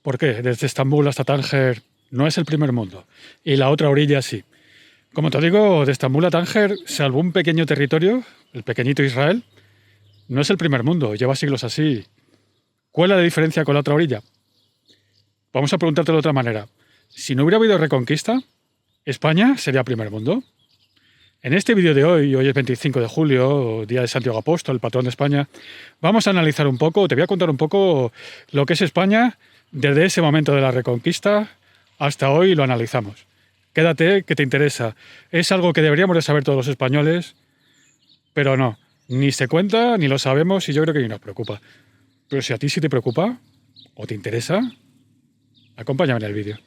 ¿Por qué? Desde Estambul hasta Tánger no es el primer mundo, y la otra orilla sí. Como te digo, de Estambul a Tánger, salvo un pequeño territorio, el pequeñito Israel, no es el primer mundo, lleva siglos así. ¿Cuál es la diferencia con la otra orilla? Vamos a preguntártelo de otra manera. Si no hubiera habido Reconquista, ¿España sería primer mundo? En este vídeo de hoy es 25 de julio, día de Santiago Apóstol, el patrón de España, vamos a analizar un poco, te voy a contar un poco lo que es España desde ese momento de la Reconquista hasta hoy, lo analizamos. Quédate, que te interesa. Es algo que deberíamos de saber todos los españoles, pero no, ni se cuenta, ni lo sabemos y yo creo que ni nos preocupa. Pero si a ti sí te preocupa o te interesa, acompáñame en el vídeo.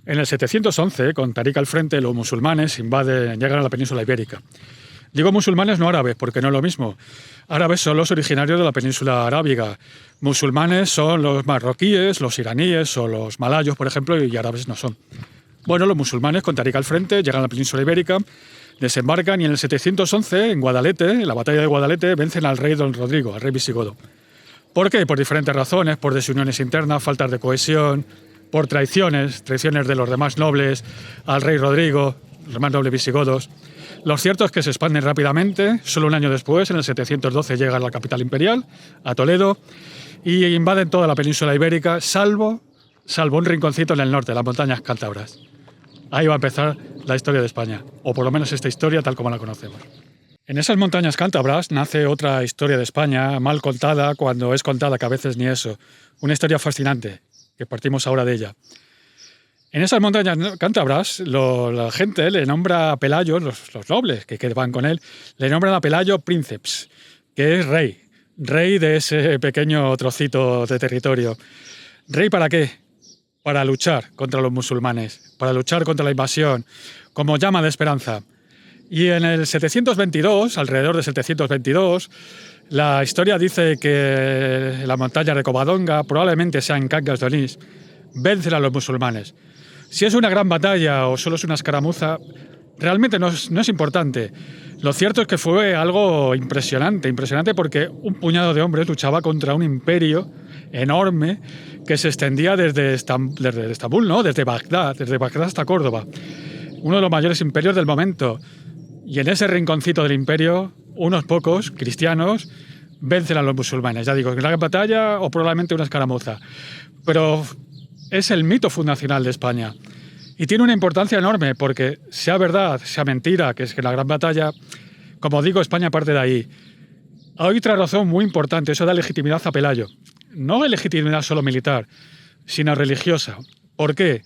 En el 711, con Tarik al frente, los musulmanes llegan a la península ibérica. Digo musulmanes, no árabes, porque no es lo mismo. Árabes son los originarios de la península arábiga. Musulmanes son los marroquíes, los iraníes o los malayos, por ejemplo, y árabes no son. Bueno, los musulmanes, con Tarik al frente, llegan a la península ibérica, desembarcan y en el 711, en Guadalete, en la batalla de Guadalete, vencen al rey Don Rodrigo, al rey visigodo. ¿Por qué? Por diferentes razones, por desuniones internas, faltas de cohesión, por traiciones de los demás nobles al rey Rodrigo, los demás nobles visigodos. Lo cierto es que se expanden rápidamente. Solo un año después, en el 712, llegan a la capital imperial, a Toledo, y invaden toda la península ibérica, salvo un rinconcito en el norte, las montañas cántabras. Ahí va a empezar la historia de España, o por lo menos esta historia tal como la conocemos. En esas montañas cántabras nace otra historia de España, mal contada, cuando es contada, que a veces ni eso. Una historia fascinante, que partimos ahora de ella. En esas montañas cántabras, la gente le nombra a Pelayo, los nobles que van con él, le nombran a Pelayo Princeps, que es rey de ese pequeño trocito de territorio. ¿Rey para qué? Para luchar contra los musulmanes, para luchar contra la invasión, como llama de esperanza. Y en el 722, alrededor de 722, la historia dice que la montaña de Covadonga, probablemente sea en Cangas de Onís, vencen a los musulmanes. Si es una gran batalla o solo es una escaramuza, realmente no es importante. Lo cierto es que fue algo impresionante porque un puñado de hombres luchaba contra un imperio enorme que se extendía desde Estambul, ¿no? desde Bagdad hasta Córdoba. Uno de los mayores imperios del momento. Y en ese rinconcito del imperio, unos pocos cristianos vencen a los musulmanes. Ya digo, gran batalla o probablemente una escaramuza. Pero es el mito fundacional de España. Y tiene una importancia enorme porque, sea verdad, sea mentira, que es que la gran batalla, como digo, España parte de ahí. Hay otra razón muy importante, eso da legitimidad a Pelayo. No es legitimidad solo militar, sino religiosa. ¿Por qué?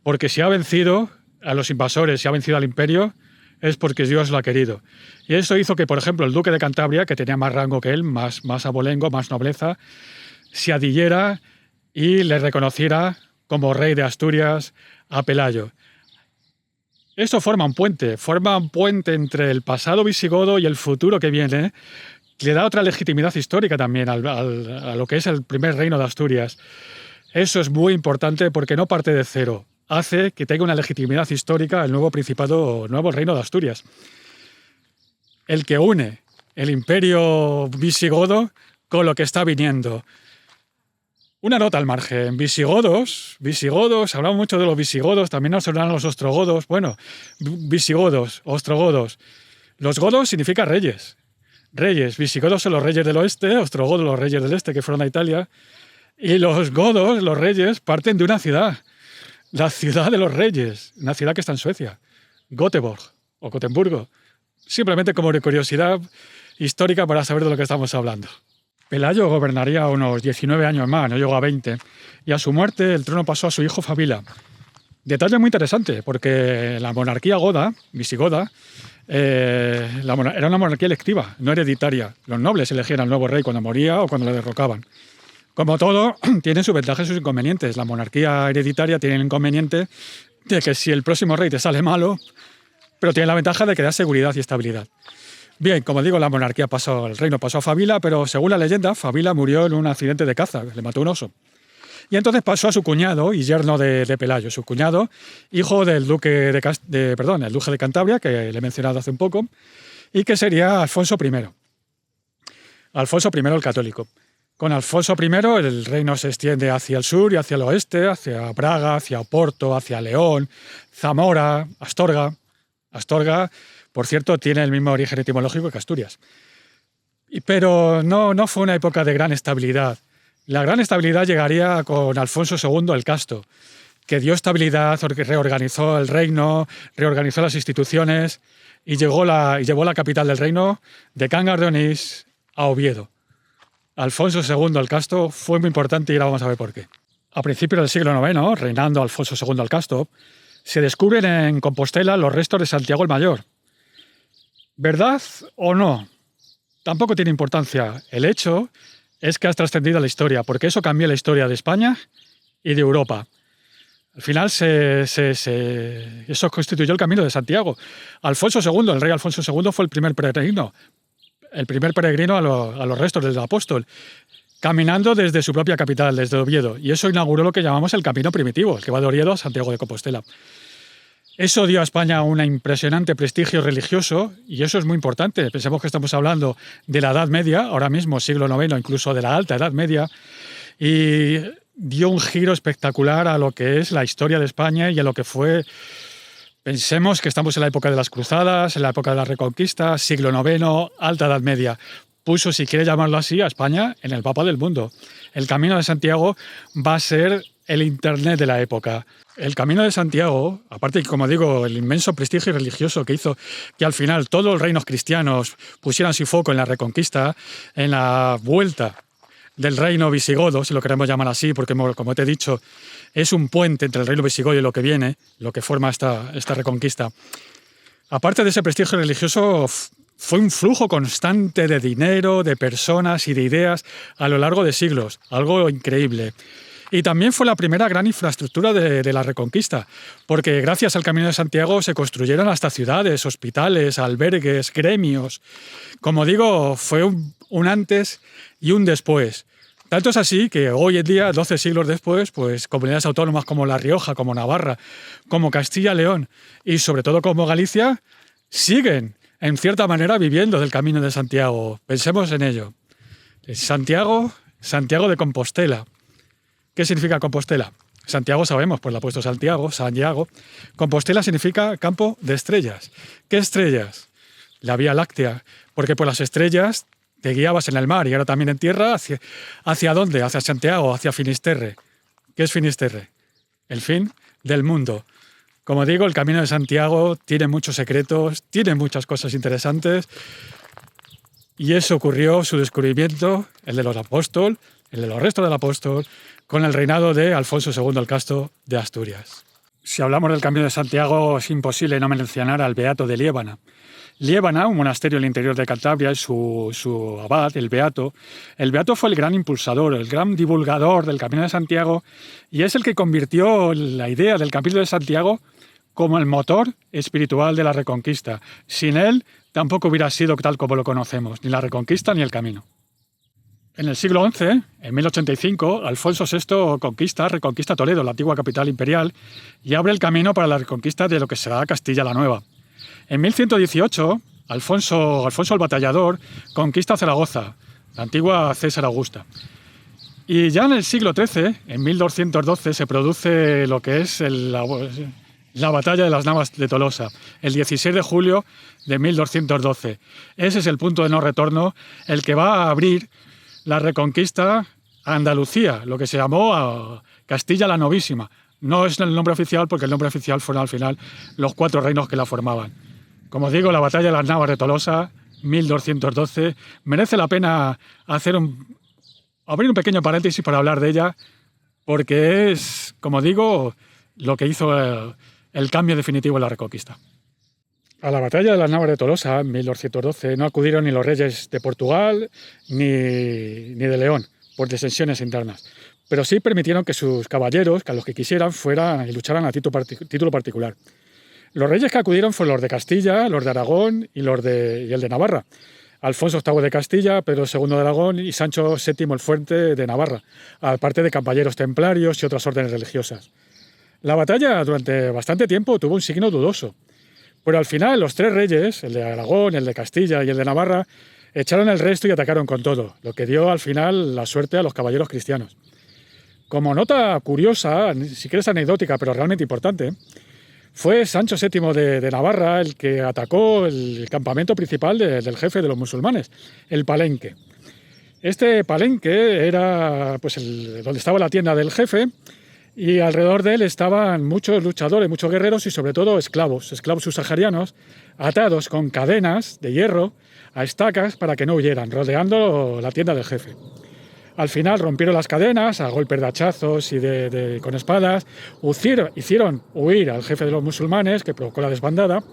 Porque si ha vencido a los invasores, si ha vencido al imperio, es porque Dios lo ha querido. Y eso hizo que, por ejemplo, el duque de Cantabria, que tenía más rango que él, más abolengo, más nobleza, se adhiriera y le reconociera como rey de Asturias a Pelayo. Esto forma un puente entre el pasado visigodo y el futuro que viene, que le da otra legitimidad histórica también a lo que es el primer reino de Asturias. Eso es muy importante porque no parte de cero. Hace que tenga una legitimidad histórica el nuevo principado o nuevo reino de Asturias. El que une el imperio visigodo con lo que está viniendo. Una nota al margen. Visigodos, hablamos mucho de los visigodos, también nos hablan los ostrogodos. Bueno, visigodos, ostrogodos. Los godos significa reyes. Visigodos son los reyes del oeste, ostrogodos los reyes del este que fueron a Italia. Y los godos, los reyes, parten de una ciudad. La ciudad de los reyes, una ciudad que está en Suecia, Göteborg o Gotemburgo, simplemente como curiosidad histórica para saber de lo que estamos hablando. Pelayo gobernaría unos 19 años más, no llegó a 20, y a su muerte el trono pasó a su hijo Fabila. Detalle muy interesante, porque la monarquía visigoda, era una monarquía electiva, no hereditaria. Los nobles elegían al nuevo rey cuando moría o cuando le derrocaban. Como todo, tiene sus ventajas y sus inconvenientes. La monarquía hereditaria tiene el inconveniente de que si el próximo rey te sale malo, pero tiene la ventaja de que da seguridad y estabilidad. Bien, como digo, el reino pasó a Fabila, pero según la leyenda, Fabila murió en un accidente de caza, le mató un oso. Y entonces pasó a su cuñado y yerno de Pelayo, su cuñado, hijo del duque el duque de Cantabria, que le he mencionado hace un poco, y que sería Alfonso I. Alfonso I el Católico. Con Alfonso I el reino se extiende hacia el sur y hacia el oeste, hacia Braga, hacia Oporto, hacia León, Zamora, Astorga. Astorga, por cierto, tiene el mismo origen etimológico que Asturias. Pero no fue una época de gran estabilidad. La gran estabilidad llegaría con Alfonso II el Casto, que dio estabilidad, reorganizó el reino, reorganizó las instituciones y llevó la capital del reino de Cangas de Onís a Oviedo. Alfonso II el Casto fue muy importante y ahora vamos a ver por qué. A principios del siglo IX, reinando Alfonso II el Casto, se descubren en Compostela los restos de Santiago el Mayor. ¿Verdad o no? Tampoco tiene importancia. El hecho es que ha trascendido la historia, porque eso cambió la historia de España y de Europa. Al final eso constituyó el Camino de Santiago. Alfonso II, el rey Alfonso II, fue el primer peregrino a los restos del apóstol, caminando desde su propia capital, desde Oviedo. Y eso inauguró lo que llamamos el Camino Primitivo, el que va de Oviedo a Santiago de Compostela. Eso dio a España un impresionante prestigio religioso y eso es muy importante. Pensemos que estamos hablando de la Edad Media, ahora mismo siglo IX, incluso de la Alta Edad Media, y dio un giro espectacular a lo que es la historia de España y a lo que fue. Pensemos que estamos en la época de las Cruzadas, en la época de la Reconquista, siglo IX, Alta Edad Media. Puso, si quiere llamarlo así, a España en el mapa del mundo. El Camino de Santiago va a ser el Internet de la época. El Camino de Santiago, aparte, como digo, el inmenso prestigio religioso que hizo que al final todos los reinos cristianos pusieran su foco en la Reconquista, en la vuelta del reino visigodo, si lo queremos llamar así, porque como te he dicho, es un puente entre el reino visigodo y lo que viene, lo que forma esta Reconquista. Aparte de ese prestigio religioso, fue un flujo constante de dinero, de personas y de ideas a lo largo de siglos, algo increíble. Y también fue la primera gran infraestructura de la Reconquista, porque gracias al Camino de Santiago se construyeron hasta ciudades, hospitales, albergues, gremios. Como digo, fue un antes y un después. Tanto es así que hoy en día, 12 siglos después, pues comunidades autónomas como La Rioja, como Navarra, como Castilla y León y sobre todo como Galicia siguen, en cierta manera, viviendo del Camino de Santiago. Pensemos en ello. Santiago de Compostela. ¿Qué significa Compostela? Santiago sabemos, pues le ha puesto Santiago. Compostela significa campo de estrellas. ¿Qué estrellas? La Vía Láctea, porque por las estrellas te guiabas en el mar y ahora también en tierra. ¿Hacia dónde? Hacia Santiago, hacia Finisterre. ¿Qué es Finisterre? El fin del mundo. Como digo, el Camino de Santiago tiene muchos secretos, tiene muchas cosas interesantes y eso ocurrió, su descubrimiento, el de los apóstoles, el de los restos del apóstol, con el reinado de Alfonso II el Casto de Asturias. Si hablamos del Camino de Santiago, es imposible no mencionar al Beato de Liébana. Liébana, un monasterio en el interior de Cantabria, su abad, el Beato fue el gran impulsador, el gran divulgador del Camino de Santiago y es el que convirtió la idea del Camino de Santiago como el motor espiritual de la Reconquista. Sin él, tampoco hubiera sido tal como lo conocemos, ni la Reconquista ni el Camino. En el siglo XI, en 1085, Alfonso VI reconquista Toledo, la antigua capital imperial, y abre el camino para la reconquista de lo que será Castilla la Nueva. En 1118, Alfonso el Batallador conquista Zaragoza, la antigua César Augusta. Y ya en el siglo XIII, en 1212, se produce lo que es la batalla de las Navas de Tolosa, el 16 de julio de 1212. Ese es el punto de no retorno, el que va a abrir la reconquista a Andalucía, lo que se llamó Castilla la Novísima. No es el nombre oficial porque el nombre oficial fueron al final los 4 reinos que la formaban. Como digo, la batalla de las Navas de Tolosa, 1212, merece la pena abrir un pequeño paréntesis para hablar de ella, porque es, como digo, lo que hizo el cambio definitivo en la Reconquista. A la batalla de las Navas de Tolosa, en 1212, no acudieron ni los reyes de Portugal ni de León, por disensiones internas. Pero sí permitieron que sus caballeros, que a los que quisieran, fueran y lucharan a título particular. Los reyes que acudieron fueron los de Castilla, los de Aragón y el de Navarra. Alfonso VIII de Castilla, Pedro II de Aragón y Sancho VII el Fuerte de Navarra, aparte de caballeros templarios y otras órdenes religiosas. La batalla durante bastante tiempo tuvo un signo dudoso, pero al final los 3 reyes, el de Aragón, el de Castilla y el de Navarra, Echaron el resto y atacaron con todo, lo que dio al final la suerte a los caballeros cristianos. Como nota curiosa, ni siquiera es anecdótica, pero realmente importante, fue Sancho VII de Navarra el que atacó el campamento principal del jefe de los musulmanes, el Palenque. Este Palenque era pues, donde estaba la tienda del jefe, y alrededor de él estaban muchos luchadores, muchos guerreros y sobre todo esclavos subsaharianos, atados con cadenas de hierro a estacas para que no huyeran, rodeando la tienda del jefe. Al final rompieron las cadenas a golpes de hachazos y con espadas, hicieron huir al jefe de los musulmanes, que provocó la desbandada,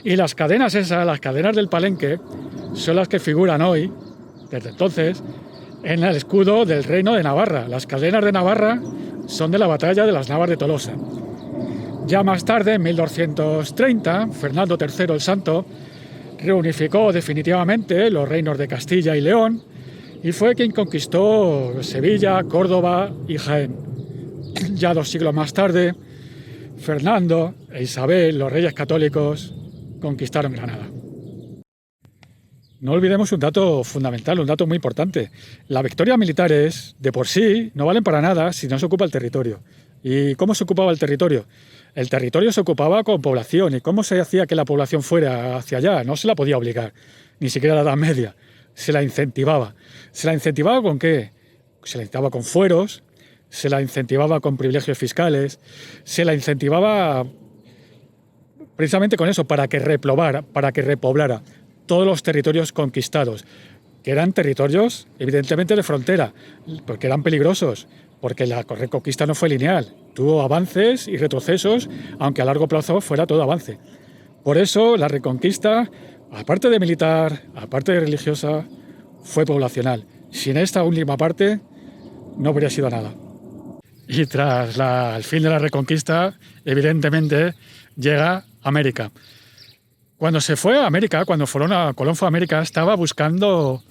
y las cadenas del Palenque, son las que figuran hoy, desde entonces, en el escudo del Reino de Navarra. Las cadenas de Navarra son de la batalla de las Navas de Tolosa. Ya más tarde, en 1230, Fernando III el Santo reunificó definitivamente los reinos de Castilla y León y fue quien conquistó Sevilla, Córdoba y Jaén. Ya 2 siglos más tarde, Fernando e Isabel, los reyes católicos, conquistaron Granada. No olvidemos un dato fundamental, un dato muy importante. Las victorias militares, de por sí, no valen para nada si no se ocupa el territorio. ¿Y cómo se ocupaba el territorio? El territorio se ocupaba con población. ¿Y cómo se hacía que la población fuera hacia allá? No se la podía obligar, ni siquiera a la Edad Media. Se la incentivaba. ¿Se la incentivaba con qué? Se la incentivaba con fueros, se la incentivaba con privilegios fiscales, se la incentivaba precisamente con eso, para que repoblara todos los territorios conquistados, que eran territorios evidentemente de frontera, porque eran peligrosos, porque la reconquista no fue lineal, tuvo avances y retrocesos, aunque a largo plazo fuera todo avance. Por eso la reconquista, aparte de militar, aparte de religiosa, fue poblacional. Sin esta última parte no habría sido nada. Y tras el fin de la reconquista, evidentemente llega América. Cuando se fue a América, cuando Colón fue a América, estaba buscando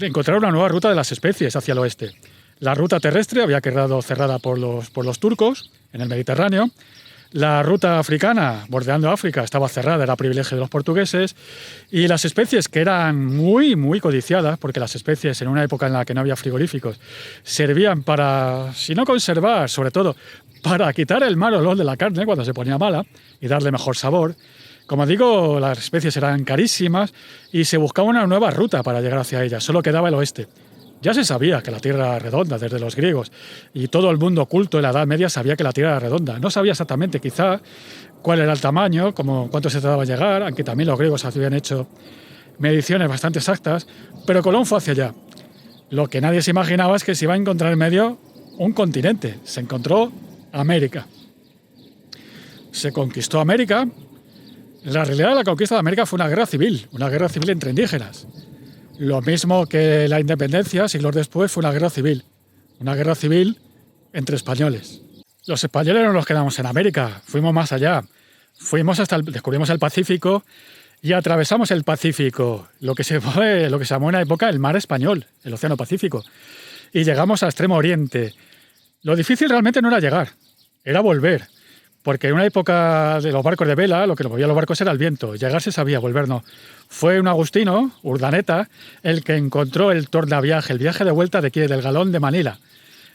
encontrar una nueva ruta de las especies hacia el oeste. La ruta terrestre había quedado cerrada por los turcos en el Mediterráneo. La ruta africana, bordeando África, estaba cerrada, era privilegio de los portugueses. Y las especies, que eran muy, muy codiciadas, porque las especies en una época en la que no había frigoríficos, servían para, si no conservar, sobre todo, para quitar el mal olor de la carne cuando se ponía mala y darle mejor sabor. Como digo, las especies eran carísimas y se buscaba una nueva ruta para llegar hacia ellas. Solo quedaba el oeste. Ya se sabía que la Tierra era redonda desde los griegos y todo el mundo culto en la Edad Media sabía que la Tierra era redonda. No sabía exactamente quizá cuál era el tamaño, cuánto se tardaba en llegar, aunque también los griegos habían hecho mediciones bastante exactas, pero Colón fue hacia allá. Lo que nadie se imaginaba es que se iba a encontrar en medio un continente. Se encontró América. Se conquistó América. La realidad de la conquista de América fue una guerra civil entre indígenas. Lo mismo que la independencia, siglos después, fue una guerra civil entre españoles. Los españoles no nos quedamos en América, fuimos más allá. Descubrimos el Pacífico y atravesamos el Pacífico, lo que se llamó en una época el mar español, el Océano Pacífico. Y llegamos al Extremo Oriente. Lo difícil realmente no era llegar, era volver. Porque en una época de los barcos de vela, lo que movía los barcos era el viento. Llegar se sabía, volver no. Fue un agustino, Urdaneta, el que encontró el tornaviaje, el viaje de vuelta de aquí, del Galeón de Manila.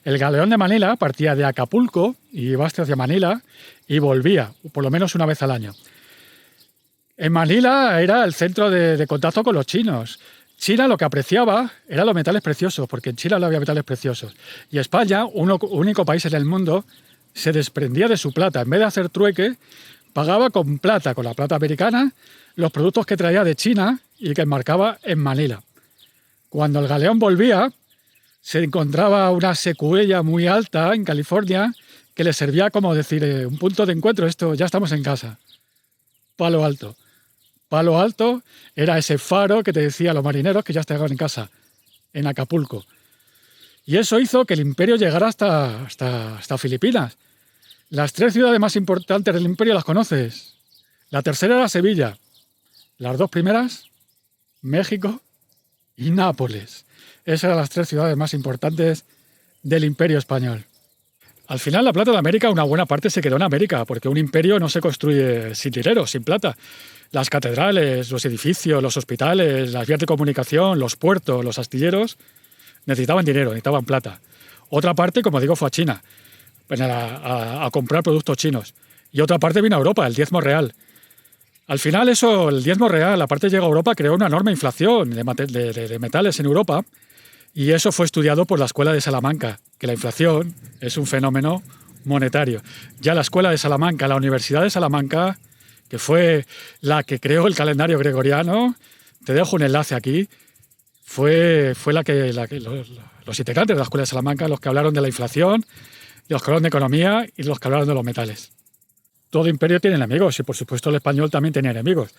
El Galeón de Manila partía de Acapulco y iba hacia Manila y volvía, por lo menos una vez al año. En Manila era el centro de contacto con los chinos. China lo que apreciaba eran los metales preciosos, porque en China no había metales preciosos. Y España, único país en el mundo, se desprendía de su plata. En vez de hacer trueque, pagaba con plata, con la plata americana, los productos que traía de China y que enmarcaba en Manila. Cuando el galeón volvía, se encontraba una secuella muy alta en California que le servía como decir un punto de encuentro. Esto, ya estamos en casa. Palo Alto. Palo Alto era ese faro que te decía a los marineros que ya estaban en casa, en Acapulco. Y eso hizo que el imperio llegara hasta Filipinas. Las 3 ciudades más importantes del imperio las conoces. La tercera era Sevilla. Las 2 primeras, México y Nápoles. Esas eran las 3 ciudades más importantes del imperio español. Al final la plata de América, una buena parte se quedó en América, porque un imperio no se construye sin dinero, sin plata. Las catedrales, los edificios, los hospitales, las vías de comunicación, los puertos, los astilleros, necesitaban dinero, necesitaban plata. Otra parte, como digo, fue a China, a comprar productos chinos. Y otra parte vino a Europa, el diezmo real. Al final eso, el diezmo real, aparte llegó a Europa, creó una enorme inflación de metales en Europa, y eso fue estudiado por la Escuela de Salamanca, que la inflación es un fenómeno monetario. Ya la Escuela de Salamanca, la Universidad de Salamanca, que fue la que creó el calendario gregoriano, te dejo un enlace aquí, fue los integrantes de la Escuela de Salamanca los que hablaron de la inflación, los que hablaron de economía y los que hablaron de los metales. Todo imperio tiene enemigos y por supuesto el español también tenía enemigos.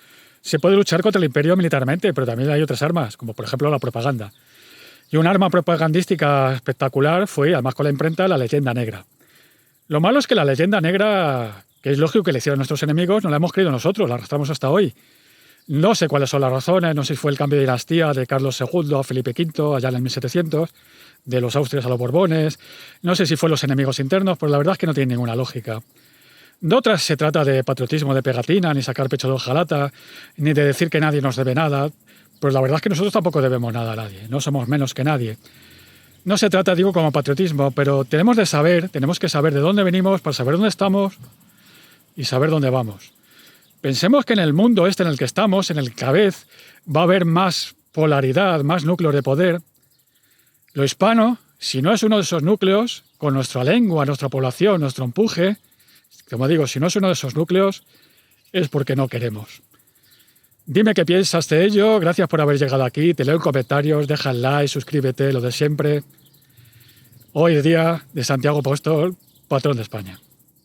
Se puede luchar contra el imperio militarmente, pero también hay otras armas, como por ejemplo la propaganda. Y un arma propagandística espectacular fue, además con la imprenta, la leyenda negra. Lo malo es que la leyenda negra, que es lógico que le hicieron nuestros enemigos, no la hemos creído nosotros, la arrastramos hasta hoy. No sé cuáles son las razones, no sé si fue el cambio de dinastía de Carlos II a Felipe V, allá en el 1700, de los Austrias a los Borbones, no sé si fue los enemigos internos, pero la verdad es que no tiene ninguna lógica. De otras se trata de patriotismo de pegatina, ni sacar pecho de hojalata, ni de decir que nadie nos debe nada, pero la verdad es que nosotros tampoco debemos nada a nadie, no somos menos que nadie. No se trata, digo, como patriotismo, pero tenemos que saber de dónde venimos para saber dónde estamos y saber dónde vamos. Pensemos que en el mundo este en el que estamos, en el que cada vez va a haber más polaridad, más núcleos de poder, lo hispano, si no es uno de esos núcleos, con nuestra lengua, nuestra población, nuestro empuje, como digo, si no es uno de esos núcleos, es porque no queremos. Dime qué piensas de ello, gracias por haber llegado aquí, te leo en comentarios, deja el like, suscríbete, lo de siempre. Hoy es día de Santiago Apóstol, patrón de España.